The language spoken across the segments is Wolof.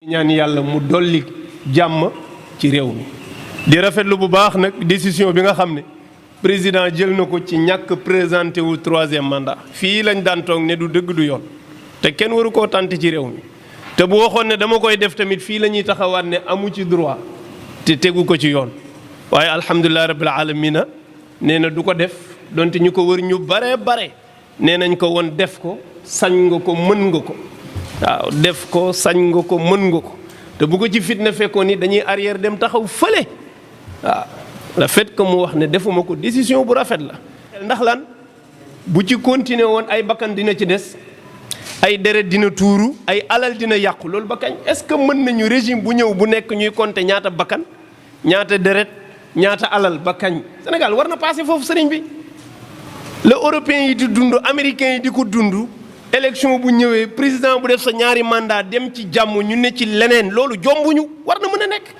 ñaan yàlla mu dolli jàmm ci réew mi di rafetlu bu baax nag décision bi nga xam ne président jël na ko ci ñàkk présenté wu 3e mandat fii lañ daan toog ne du dëgg du yoon te kenn waru koo tànte ci réew mi te bu waxoon ne dama koy def tamit fii la ñuy taxawaat ne amu ci droit te tegu ko ci yoon waaye alhamdulilah rabbil alamina nee na du ko def donte ñu ko wër ñu bare nee nañ ko woon def ko sañ nga ko mën nga ko waaw def ko sañ nga ko mën nga ko te bu ko ci fitna fekkoon ni dañuy arrière dem taxaw fële waaw le fait que mu wax ne defuma ko décision bu rafet la. ndax lan bu ci continuer woon ay bakkan dina ci des ay deret dina tuuru ay alal dina yàqu loolu ba kañ est-ce que mën nañu régime bu ñëw bu nekk ñuy compter ñaata bakkan ñaata deret ñaata alal ba kañ Sénégal war na passé foofu sëriñ bi le européens yi di dund américains yi di ko dund. élection bu ñëwee président bu def sa ñaari mandat dem ci jàmm ñu ne ci leneen loolu jombuñu war na mën a nekk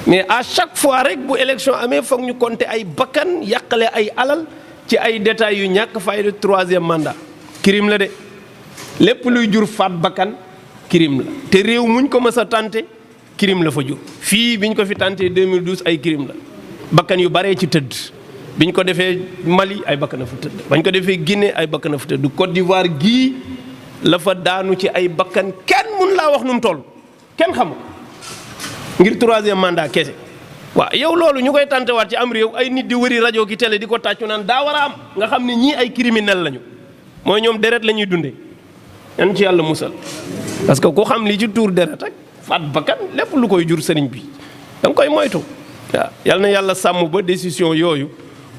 mais à chaque fois rek bu élection amee foog ñu compter ay bakkan yàqale ay alal ci ay détails yu ñàkk fayda 3e mandat crime la de lépp luy jur faat bakkan crime la te réew muñ ko mës a tànte crime la fa jur fii biñ ko fi tànte 2012 ay crime la bakkan yu baree ci tëdd biñ ko defee Mali ay bakkan na fa tëdd bañ ko defee Guinée ay bakkan na fa tëdd Côte d'Ivoire gii la fa daanu ci ay bakkan kenn mun laa wax nu mu toll kenn xamu ngir 3e mandat kese waaw yow loolu ñu koy tantewaat ci am réew ay nit di wëri rajo ki télé di ko tàccu naan daa war a am nga xam ne ñii ay criminel lañu mooy ñoom deret la ñuy dundee yan ci yàlla musal parce que ku xam li ci tuur deret ak faat bakkan lépp lu koy jur sëriñ bi da nga koy moytu waaw yal na yàlla sàmm ba décision yooyu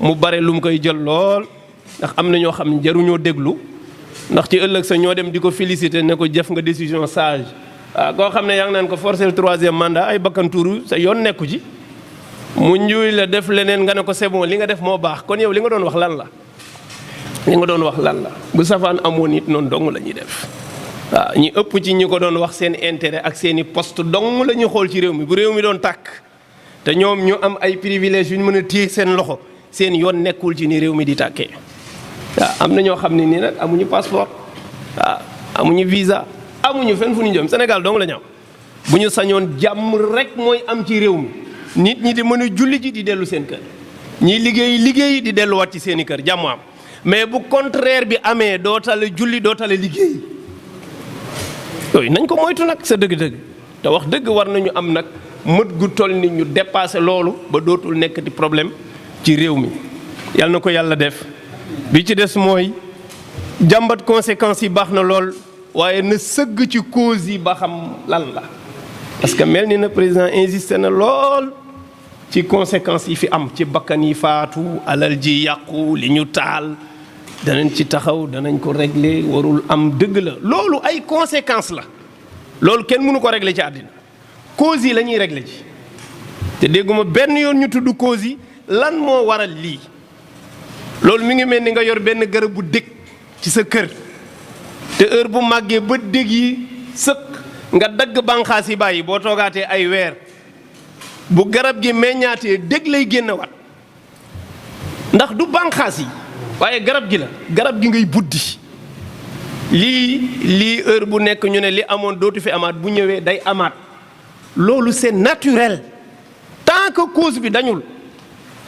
mu bare lu mu koy jël lool ndax am na ñoo xam ne jaruñoo déglu ndax ci ëllëg sa ñoo dem di ko féliciter ne ko jëf nga décision sage waaw koo xam ne yaa ngi naan ko forcer le 3e mandat ay bakkan tuuru sa yoon nekku ci mu njuuy la def leneen nga ne ko c'est bon li nga def moo baax kon yow li nga doon wax lan la bu safaan amoon it noonu dong la ñuy def waaw ñi ëpp ci ñi ko doon wax seen intérêt ak seen i poste dong la ñuy xool ci réew mi bu réew mi doon tàkk te ñoom ñu am ay privilèges yu ñu mën a téye seen loxo seen yoon nekkul ci ni réew mi di tàkkee waaw am na ñoo xam ne nii nag amuñu passeport waaw amuñu visa amuñu fenn fu ñu jëm Sénégal dong la ñu am bu ñu sañoon jàmm rek mooy am ci réew mi nit ñi di mën a julli ji di dellu seen kër ñii liggéey di delluwaat ci seen i kër jàmm am mais bu contraire bi amee doo tale julli doo tale liggéey yooyu nañ ko moytu nag sa dëgg-dëgg te wax dëgg war nañu am nag mët gu toll ni ñu dépassé loolu ba dootul nekk di problème ci réew mi yàlla na ko yàlla def bi ci des mooy jàmbat conséquences yi baax na lool waaye na sëgg ci cause yi ba xam lan la parce que mel ni na président insisté na lool ci conséquences yi fi am ci bakkan yi faatu alal ji yàqu li ñu taal danañ ci taxaw danañ ko régler warul am dëgg la loolu ay conséquences la loolu kenn mënu ko régler ci àddina cause yi la ñuy régler ci te dégguma benn yoon ñu tudd cause yi lan moo waral lii loolu mi ngi mel ni nga yor benn garab bu dëkk ci sa kër te heure bu màggee ba dëgg yi sëq nga dagg bànqaas yi bàyyi boo toogaatee ay weer bu garab gi meññaatee dëgg lay génnewaat ndax du bànqaas yi waaye garab gi la garab gi ngay buddi lii heure bu nekk ñu ne li amoon dootu fi amaat bu ñëwee day amaat loolu c'est naturel tant que cause bi dañul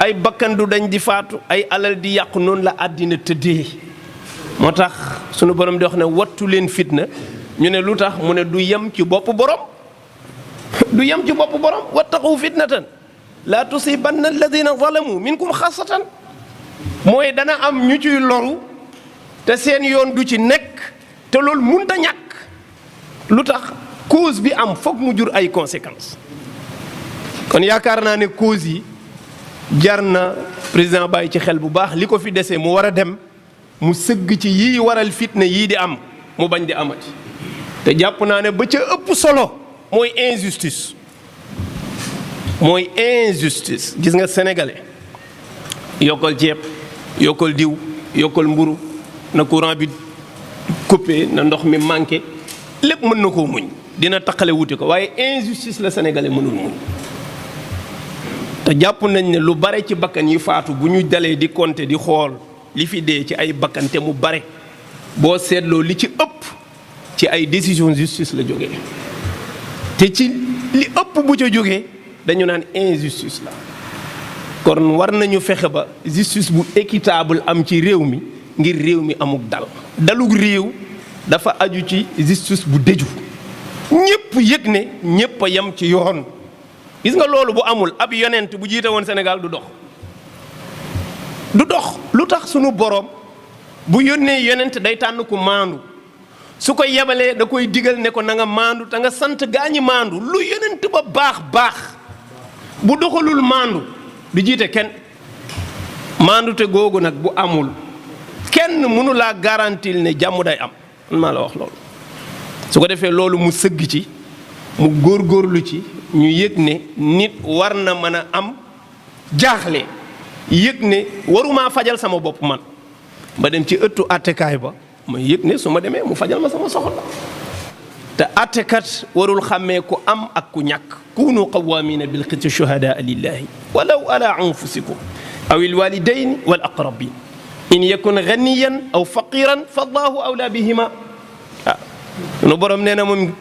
ay bakkan du dañ di faatu ay alal di yàqu noonu la àddina tëddee moo tax sunu borom di wax ne wattu leen fitna ñu ne lu tax mu ne du yem ci bopp borom wattaqu fitnatan laa tusibanna alladina zalamu minkum xaasatan mooy dana am ñu ciy loru te seen yoon du ci nekk te loolu mënut a ñàkk lu tax cause bi am foog mu jur ay conséquences kon yaakaar naa ne cause yi jar na président bàyyi ci xel bu baax li ko fi desee mu war a dem mu sëgg ci yii waral fitna yii di am mu bañ di amati te jàpp naa ne ba ca ëpp solo mooy injustice gis nga sénégalais yokkal ceeb yokkal diw yokkal mburu na courant bi coupé na ndox mi manqué lépp mën na koo muñ dina taqale wuti ko waaye injustice la sénégalais mënul muñ te jàpp nañ ne lu bare ci bakkan yi faatu bu ñu dalee di compter di xool li fi dee ci ay bakkan te mu bare boo seetloo li ci ëpp ci ay décision justice la jógee te ci li ëpp bu ca jógee dañu naan injustice la. kon war nañu fexe ba justice bu équitable am ci réew mi ngir réew mi amuk dalug réew dafa aju ci justice bu dëju ñëpp yëg ne ñëpp a yem ci yoon. gis nga loolu bu amul ab yonent bu jiite woon Sénégal du dox lu tax sunu boroom bu yónnee yonent day tànn ku maandu su ko yebalee da koy digal ne ko na nga maandu te nga sant gaañi maandu lu yonent ba baax bu doxalul maandu du jiite kenn. maandu te googu nag bu amul kenn mënu laa garantil ne jàmm day am man maa la wax loolu. su ko defee loolu mu sëgg ci mu góorgóorlu ci ñu yëg ne nit war na mën a am jaaxle yëg ne waruma fajal sama bopp man ba dem ci ëttu attekaay ba ma yëg ne su ma demee mu fajal ma sama soxla. te attekat warul xàmmee ku am ak ku ñàkk. kunu qawamina bil qisti shuhadaa lillahi walaw ala anfusikum aw il walidayn wal aqrabin in yakun ganiyan aw faqiran fa allahu awla bihima. sunu borom nee na moom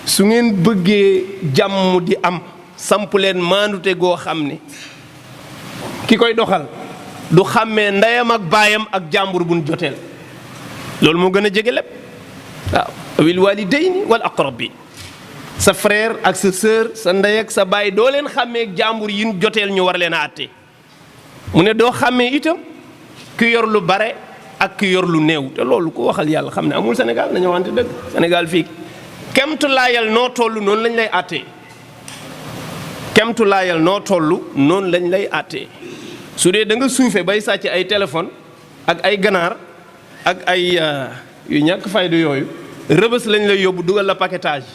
su ngeen bëggee jàmm di am samp leen maandute goo xam ne ki koy doxal du xàmmee ndeyam ak baayam ak jàmbur buñ joteel loolu moo gën a jege lépp. waaw awil walidayni wal aqrabin sa frère ak sa sœur sa ndey ak sa baay doo leen xàmmee ak jàmbur yi ñu joteel ñu war leen a àtte. mu ne doo xàmmee itam ki yor lu bare ak ki yor lu néew te loolu ku waxal yàlla xam ne amul Sénégal nañu waxante dëgg. Sénégal fii kemtu laayal noo toll noonu lañ lay àttee kemtu laayal noo toll noonu lañ lay àttee. su dee da nga suufe bay sàcc ay téléphone ak ay ganaar ak ay yu ñàkk fayda yooyu rëbës lañ lay yóbbu dugal la paquetage.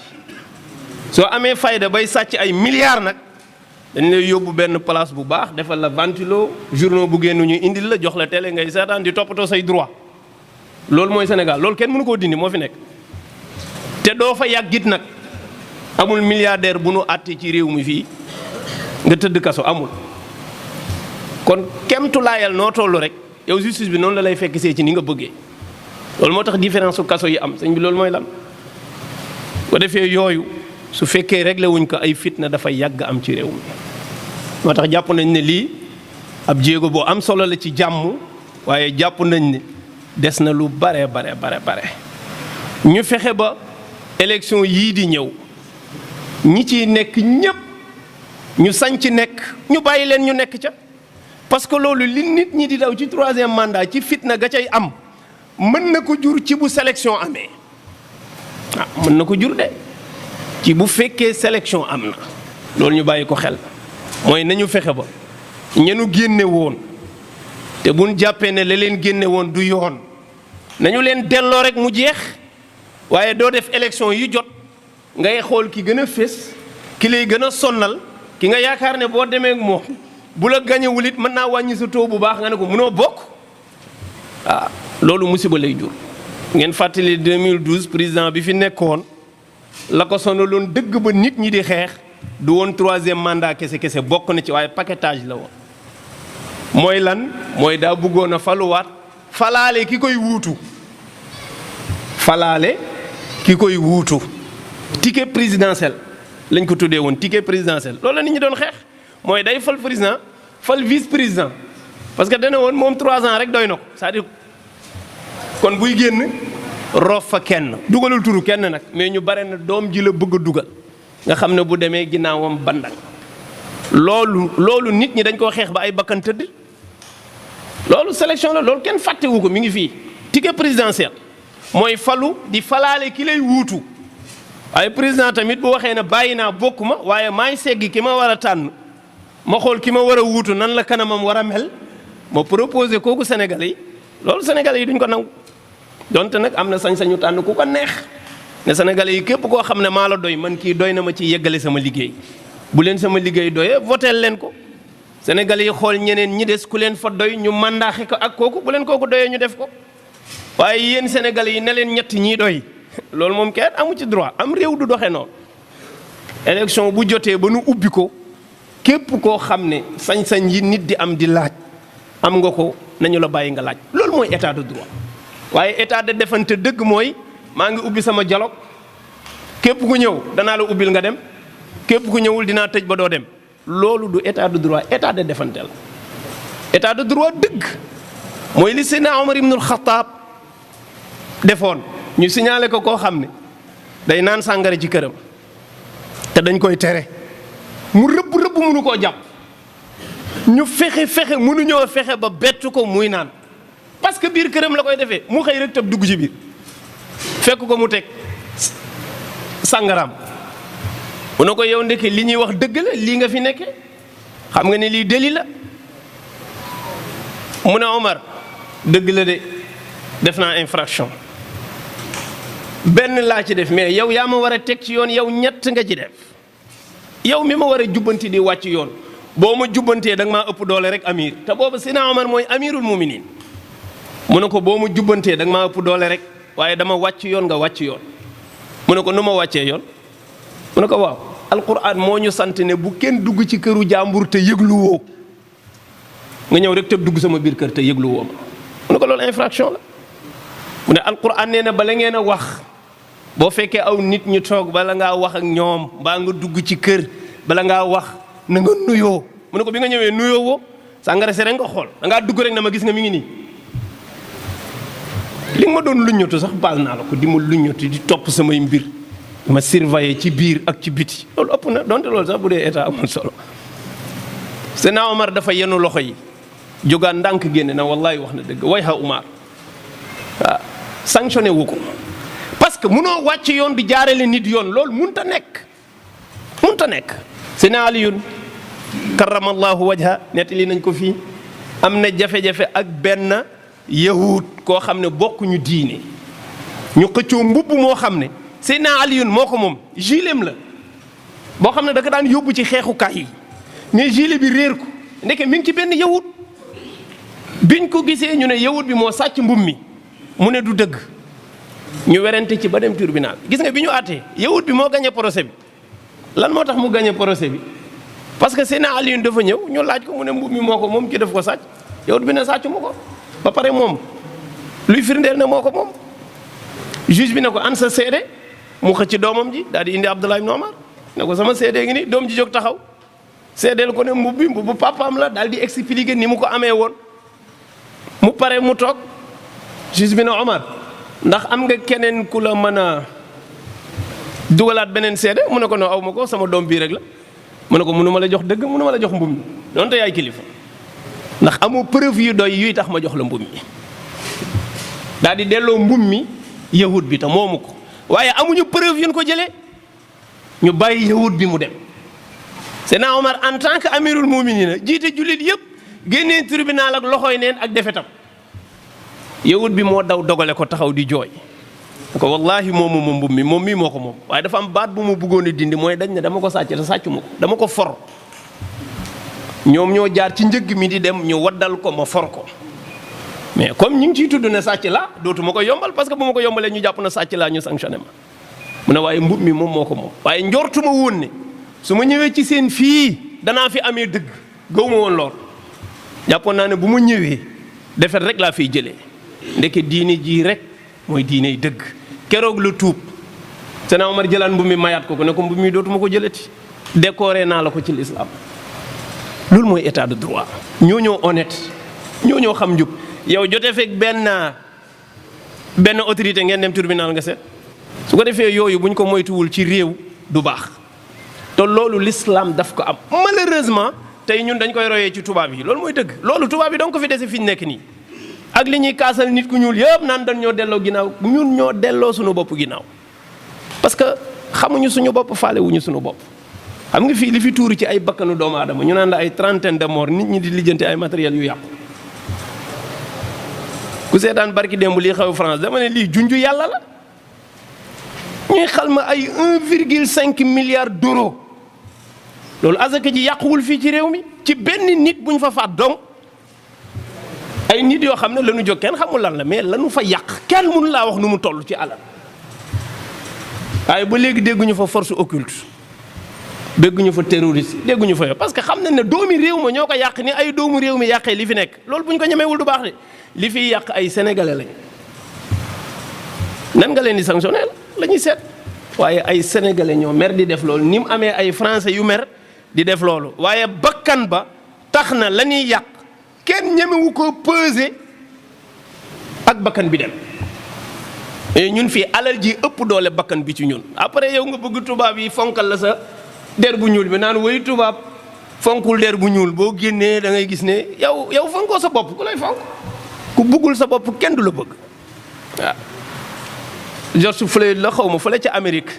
soo amee fayda bay sàcc ay milliards nag dañ lay yóbbu benn place bu baax defal la ventilo journaux bu génn ñu indil la jox la télé ngay seetaan di toppatoo say droit. loolu mooy Sénégal loolu kenn mënu koo dindi moo fi nekk te doo fa yàggit nag amul milliardaire bu nu àtte ci réew mi fii nga tëdd kaso amul. kon kemtu laayal noo toll rek yow justice bi noonu la lay fekk see ci ni nga bëggee loolu moo tax différence su kaso yi am sëñ bi loolu mooy lan. ko defee yooyu su fekkee réglé wuñ ko ay fitna dafay yàgg am ci réew mi moo tax jàpp nañ ne lii ab jéego boo am solo la ci jàmm waaye jàpp nañ ne des na lu bare ñu fexe ba élection yii di ñëw ñi ciy nekk ñépp ñu sañ ci nekk ñu bàyyi leen ñu nekk ca. parce que loolu li nit ñi di daw ci 3e mandat ci fitna ga cay am mën na ko jur ci bu sélection amee mën na ko jur de ci bu fekkee sélection am na. loolu ñu bàyyi ko xel mooy nañu fexe ba ñenu génne woon te buñ jàppee ne la leen génne woon du yoon nañu leen delloo rek mu jeex waaye doo def élection yu jot ngay xool ki gën a fés ki lay gën a sonnal ki nga yaakaar ne boo demee ak moom bu la gañewul it mën naa wàññi sa taux bu baax nga ne ko mënoo bokk. loolu musiba lay jur. ngeen fàttali 2012 président bi fi nekkoon la ko sonaloon dëgg ba nit ñi di xeex du woon 3e mandat kese bokk na ci waaye paquetage la woon. mooy lan mooy daa bëggoon a faluwaat falaale ki koy wuutu ticket présidentiel lañ ko tuddee woon ticket présidentiel loolu la nit ñi doon xeex mooy day fal président fal vice président parce que dana woon moom 3 ans rek doy na ko c'est-à-dire kon buy génn roof fa kenn dugalul turu kenn nag mais ñu bare na doom ji la bëgg a dugal nga xam ne bu demee ginnaawam bandang loolu nit ñi dañ koo xeex ba ay bakkan tëdd. loolu sélection la loolu kenn fàttewu ko mi ngi fii ticket présidentiel mooy falu di falaale ki lay wuutu waaye président tamit bu waxee ne bàyyi naa bokk ma waaye maay seggi ki ma war a tànn ma xool ki ma war a wuutu nan la kanamam war a mel ma proposé kooku Sénégalais yi loolu Sénégalais yi duñ ko nangu donte nag am na sañ-sañu tànn ku ko neex ne Sénégalais yi képp koo xam ne maa la doy man kii doy na ma ci yeggale sama liggéey bu leen sama liggéey doyee voteel leen ko. Sénégalais yi xool ñeneen ñi des ku leen fa doy ñu mandaaxe ko ak kooku bu leen kooku doyee ñu def ko waaye yéen Sénégalais yi ne leen ñett ñii doy loolu moom kenn amu ci droit am réew du doxe noonu. élection bu jotee ba nu ubbi ko képp koo xam ne sañ-sañ yi nit di am di laaj am nga ko nañu la bàyyi nga laaj loolu mooy état de droit waaye état de defante dëgg mooy maa ngi ubbi sama dialogue képp ku ñëw danaa la ubbil nga dem képp ku ñëwul dinaa tëj ba doo dem. loolu du état de droit, état de défense la. état de droit dëgg mooy li Seydina Omar ibnul Xataab defoon. ñu signalé ko koo xam ne day naan sàngara ci këram te dañ koy tere mu rëbb mënu koo jàpp ñu fexe mënuñoo fexe ba bett ko muy naan parce que biir këram la koy defee mu xëy rek tëb dugg ci biir fekk ko mu teg sàngaraam mu ne ko yow ndeke li ñuy wax dëgg la lii nga fi nekke xam nga ne lii délit la mu ne Omar dëgg la de def naa infraction benn laa ci def mais yow yaa ma war a teg ci yoon yow ñett nga ci def yow mi ma war a jubbanti di wàcc yoon boo ma jubbantee da nga maa ëpp doole rek amir te boobu Seydina Omar mooy amirul muminin mu ne ko boo ma jubbantee da nga maa ëpp doole rek waaye dama wàcc yoon nga wàcc yoon mu ne ko nu ma wàccee yoon mu ne ko waaw alquran moo ñu sant ne bu kenn dugg ci këru jàmbur te yëgluwoo nga ñëw rek tëb dugg sama biir kër te yëgluwoo ma mu ne ko loolu infraction la mu ne alquran nee na bala ngeen a wax boo fekkee aw nit ñu toog bala ngaa wax ak ñoom mbaa nga dugg ci kër bala ngaa wax na nga nuyoo mu ne ko bi nga ñëwee nuyoo woo sàngara si rek nga xool da ngaa dugg rek na ma gis nga mi ngi nii li nga ma doon luññatu sax baal naa la ko di ma luññatu di topp samay mbir ma surveiller ci biir ak ci biti loolu ëpp na donte loolu sax bu dee état amul solo. Seydina Omar dafa yenu loxo yi jógaan ndànk génne na wallahi wax na dëgg way ha Umar waaw sanctionné wu ko parce que munoo wàcc yoon di jaarale nit yoon loolu munta nekk Seydina Aliyun karamallahu wajha nettali nañ ko fii am na jafe-jafe ak benn yahud koo xam ne bokkuñu diine ñu xëccoo mbubb moo xam ne Seydina Aliyun moo ko moom gilet la boo xam ne da ko daan yóbbu ci xeexukaay yi mais gilet bi réer ko ndeke mi ngi ci benn yahud biñ ko gisee ñu ne yahud bi moo sàcc mbub mi mu ne du dëgg ñu werante ci ba dem tribunal gis nga bi ñu àttee yahud bi moo gagné procès bi lan moo tax mu gagné procès bi parce que Seydina Aliyun dafa ñëw ñu laaj ko mu ne mbub mi moo ko moom ki def ko sàcc yahud bi ne sàcc mu ko ba pare moom luy firndeel ne moo ko moom juge bi ne ko an sa seede mu xëcc doomam ji daal di indi Abdullah ibn Omar ne ko sama seede ngi ni doom ji jóg taxaw seedeel ko ne mbubbu papaam la daal di expliquer ni mu ko amee woon mu pare mu toog juge bi ne Omar ndax am nga keneen ku la mën a dugalaat beneen seede mu ne ko non aw ma ko sama doom bii rek la mu ne ko mënu ma la jox dëgg mënu ma la jox mbub mi donte yaay kilifa ndax amoo preuve yu doy yuy tax ma jox la mbub mi daal di delloo mbub mi yahud bi te moomu ko waaye amuñu preuve yu ñu ko jëlee ñu bàyyi yahud bi mu dem Seydina Omar en tant que amirul muminina jiite jullit yëpp génnee tribunal ak loxoy neen ak defetam yahud bi moo daw dogale ko taxaw di jooy ko wallahi moomu ma mbub mi moom mii moo ko moom waaye dafa am baat bu mu bëggoon a dindi mooy dañ ne dama ko sàcc te sàccu ma ko dama ko for ñoom ñoo jaar ci njëgg mi di dem ñu waddal ko ma for ko mais comme ñu ngi ciy tudd ne sàcc laa dootuma ko yombal parce que bu ma ko yombalee ñu jàpp na sàcc laa ñu sanctionné ma mu ne waaye mbub mi moom moo ko moom waaye njortuma woon ne su ma ñëwee ci seen fii danaa fi amee dëgg gaw ma woon lool jàppoon naa ne bu ma ñëwee defet rek laa fiy jëlee ndeke diine jii ry mooy diiney dëgg keroog la tuub Seydina Omar jëlaan mbub mi mayaat ko ne ko mbub mi dootuma ko jëlati décoré naa la ko ci l'islam loolu mooy état de droit ñoo ñoo honnête ñoo ñoo xam njub yow jotee fekk benn autorité ngeen dem tribunal nga seet su ko defee yooyu buñ ko moytuwul ci réew du baax te loolu l'islam daf ko am malheureusement tey ñun dañ koy royee ci tubaab yi loolu mooy dëgg loolu tubaab yi donc ko fi dese fi ñu nekk nii ak li ñuy kaasal nit ku ñuul yëpp naan dañ ñoo delloo ginnaaw ñun ñoo delloo suñu bopp ginnaaw parce que xamuñu suñu bopp faale wuñu suñu bopp xam nga fii li fi tuuru ci ay bakkanu doomu aadama ñu naan la ay trentaine de morts nit ñi di lijjanti ay matériels yu yàqu ku seetaan barki démb lii xew France dama ne lii junju yàlla la ñuy xalma ay 1,5 milliard d'euros loolu azaka ji yàquwul fii ci réew mi ci benn nit bu ñu fa faat donc ay nit yoo xam ne lanu jóg kenn xamul lan la mais lanu fa yàq kenn mënu laa wax nu mu toll ci alal waaye ba léegi dégguñu fa force occulte dégguñu fa terroriste dégguñu fa yo parce que xam nañ ne doomi réew ma ñoo ko yàq ni ay doomu réew mi yàqee li fi nekk loolu bu ñu ko ñemewul du baax de li fiy yàq ay sénégalais lañ nan nga leen di sanctionner la ñuy seet waaye ay sénégalais ñoo mer di def loolu ni mu amee ay français yu mer di def loolu waaye bakkan ba tax na la ñuy yàq kenn ñemewu ko peser ak bakkan bi dem mais ñun fii alal ji ëpp doole bakkan bi ci ñun après yow nga bëgg tubaab yi fonkal la sa der bu ñuul bi naan woy tubaab fonkul der bu ñuul boo génnee da ngay gis ne yow fonkoo sa bopp ku lay fonk ku bëggul sa bopp kenn du la bëgg waaw. George Floyd la xaw ma fële ca Amérique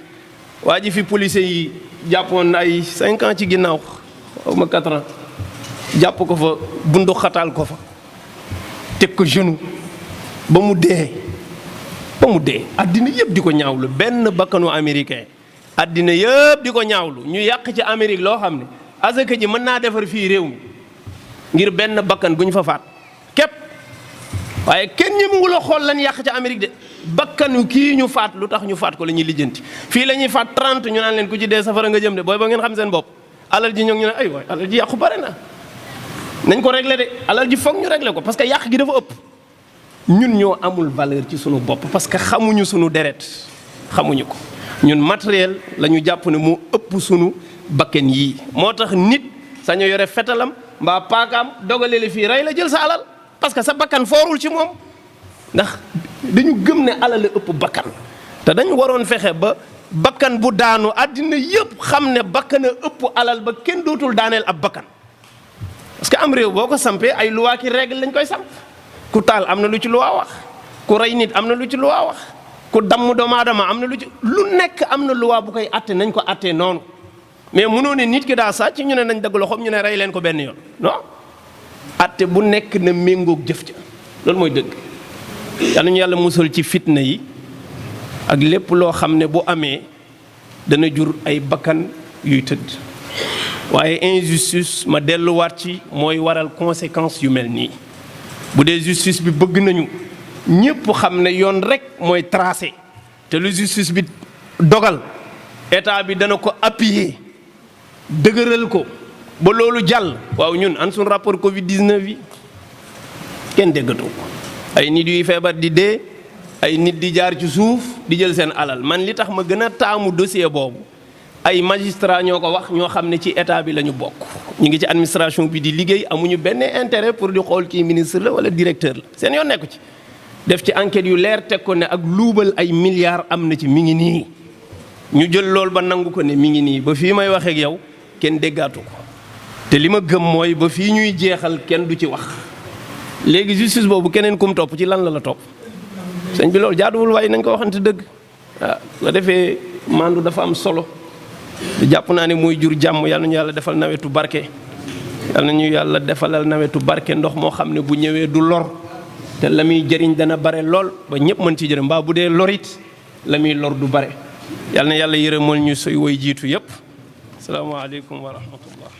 waa ji fi policiers yi jàppoon ay 5 ans ci ginnaaw xaw ma 4 ans jàpp ko fa bundu xataal ko fa teg ko genou ba mu dee àddina yëpp di ko ñaawlu benn bakkanu américain àddina yëpp di ko ñaawlu ñu yàq ci Amérique loo xam ne asaka ji mën naa defar fii réew mi ngir benn bakkan bu ñu fa faat képp waaye kenn ñemewul a xool lan yàq ci Amérique de bakkanu kii ñu faat lu tax ñu faat ko la ñuy lijjanti fii la ñuy faat 30 ñu naan leen ku ci dee safara nga jëm de booy ba ngeen xam seen bopp alal ji ñoo ngi ñu ne ay waay alal ji yàqu bare na nañ ko régler de alal ji foog ñu régler ko parce que yàq gi dafa ëpp ñun ñoo amul valeur ci sunu bopp parce que xamuñu sunu deret xamuñu ko ñun matériel la ñu jàpp ne moo ëpp sunu bakken yii moo tax nit sañu yore fetalam mbaa paakaam dogale la fii rey la jël sa alal parce que sa bakkan foorul ci moom ndax dañu gëm ne alal la ëpp bakkan te dañu waroon fexe ba bakkan bu daanu àddina yëpp xam ne bakkan a ëpp alal ba kenn dootul daaneel ab bakkan parce que am réew boo ko sampee ay loi ki règle lañ koy samp ku taal am na lu ci loi wax ku rey nit am na lu ci loi wax ku damm doomu aadama am na lu ci lu nekk am na loi bu koy atte nañ ko attee noonu mais mënoo ne nit ki daa sàcc ñu ne nañ dagg loxoom ñu ne rey leen ko benn yoon non atte bu nekk na méngoog jëf ja loolu mooy dëgg yal nañu yàlla musal ci fitna yi ak lépp loo xam ne bu amee dana jur ay bakkan yuy tëdd waaye injustice ma delluwaat ci mooy waral conséquences yu mel nii bu dee justice bi bëgg nañu ñëpp xam ne yoon rek mooy tracé te lu justice bi dogal état bi dana ko appuyer dëgëral ko ba loolu jàll waaw ñun an suñ rapport Covid 19 yi kenn déggatoo ko ay nit yuy feebar di dee ay nit di jaar ci suuf di jël seen alal man li tax ma gën a taamu dossier boobu ay magistrat ñoo ko wax ñoo xam ne ci état bi la ñu bokk ñu ngi ci administration bi di liggéey amuñu benn intérêt pour di xool kii ministre la wala directeur la seen yoon nekku ci def ci enquête yu leer teg ko ne ak luubal ay milliards am na ci mi ngi nii ñu jël loolu ba nangu ko ne mi ngi nii ba fii may waxee ak yow kenn déggaatu ko te li ma gëm mooy ba fii ñuy jeexal kenn du ci wax léegi justice boobu keneen kum topp ci lan la topp sëñ bi loolu jaaduwul waaye nañ ko waxante dëgg waaw nga defee mandu dafa am solo te jàpp naa ne mooy jur jàmm yàlla nañu yàlla defal nawetu barke yàlla nañu yàlla defalal nawetu barke ndox moo xam ne bu ñëwee du lor te la muy jëriñ dana bare lool ba ñëpp mën ci jërëm mbaa bu dee lorit la muy lor du bare yàlla na yàlla yërëmal ñu soy woy jiitu yëpp asalaamaaleykum wa rahmatullah